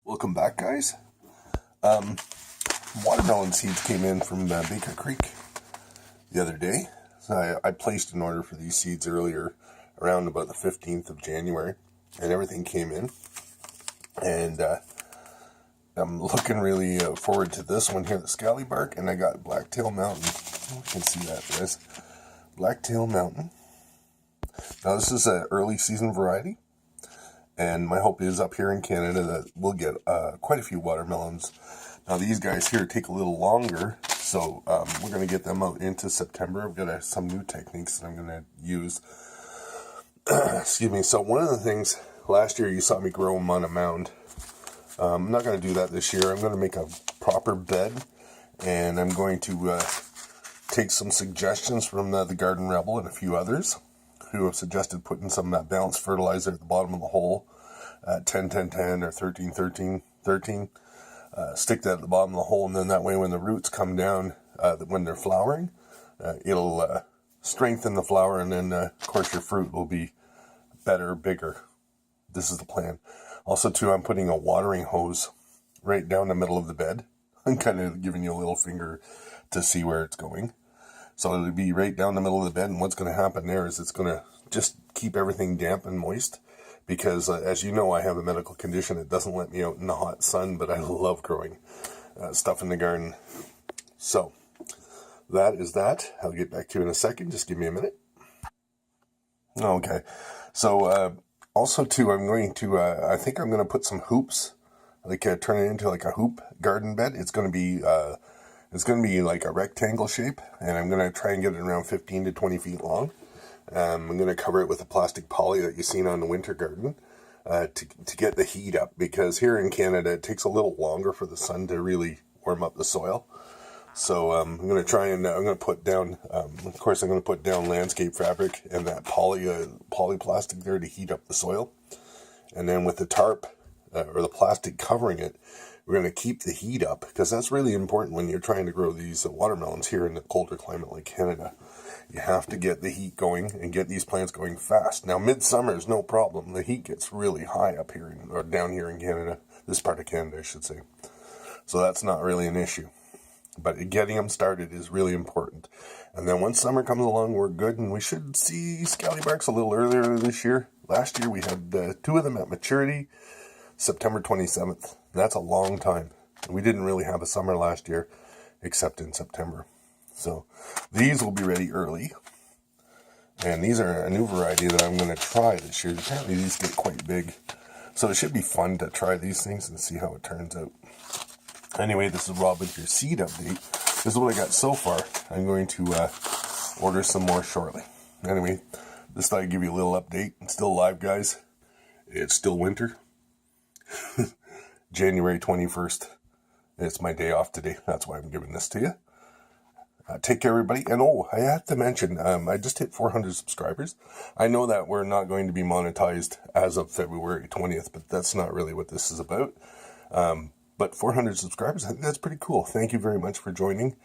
Welcome back, guys. Watermelon seeds came in from Baker Creek the other day. So I placed an order for these seeds earlier, around about the 15th of January, and everything came in. And I'm looking really forward to this one here, the Scallybark, and I got Blacktail Mountain. You can see that, guys. Blacktail Mountain. Now, this is an early season variety. And my hope is up here in Canada that we'll get quite a few watermelons. Now these guys here take a little longer, so we're going to get them out into September. I've got some new techniques that I'm going to use. Excuse me. So one of the things, last year you saw me grow them on a mound. I'm not going to do that this year. I'm going to make a proper bed, and I'm going to take some suggestions from the Garden Rebel and a few others who have suggested putting some balanced fertilizer at the bottom of the hole, 10-10-10 or 13-13-13. Stick that at the bottom of the hole, and then that way when the roots come down, when they're flowering, it'll strengthen the flower, and then of course your fruit will be better, bigger. This is the plan. Also too, I'm putting a watering hose right down the middle of the bed. I'm kind of giving you a little finger to see where it's going. So it'll be right down the middle of the bed, and what's going to happen there is it's going to just keep everything damp and moist, because as you know, I have a medical condition that doesn't let me out in the hot sun, but I love growing stuff in the garden. So that is that. I'll get back to you in a second. Just give me a minute. Okay. So also too, I'm going to, I think I'm going to put some hoops, like turn it into like a hoop garden bed. It's going to be like a rectangle shape, and I'm going to try and get it around 15 to 20 feet long. I'm going to cover it with a plastic poly that you've seen on the winter garden to get the heat up, because here in Canada it takes a little longer for the sun to really warm up the soil. So I'm going to try and I'm going to put down, of course I'm going to put down landscape fabric and that poly plastic there to heat up the soil. And then with the tarp or the plastic covering it, we're going to keep the heat up, because that's really important when you're trying to grow these watermelons here in the colder climate like Canada. You have to get the heat going and get these plants going fast. Now, midsummer is no problem. The heat gets really high up here, or down here in Canada, this part of Canada, I should say. So that's not really an issue. But getting them started is really important. And then once summer comes along, we're good, and we should see Scallybarks a little earlier this year. Last year, we had 2 of them at maturity, September 27th. That's a long time. We didn't really have a summer last year, except in September. So these will be ready early. And these are a new variety that I'm going to try this year. Apparently these get quite big. So it should be fun to try these things and see how it turns out. Anyway, this is Rob with your seed update. This is what I got so far. I'm going to order some more shortly. Anyway, just thought I'd give you a little update. It's still alive, guys. It's still winter. January 21st. It's my day off today. That's why I'm giving this to you. Take care, everybody. And I have to mention, I just hit 400 subscribers. I know that we're not going to be monetized as of February 20th, but that's not really what this is about. But 400 subscribers, I think that's pretty cool. Thank you very much for joining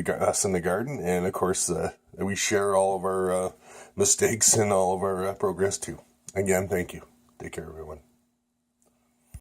us in the garden. And of course, we share all of our mistakes and all of our progress too. Again, thank you. Take care, everyone.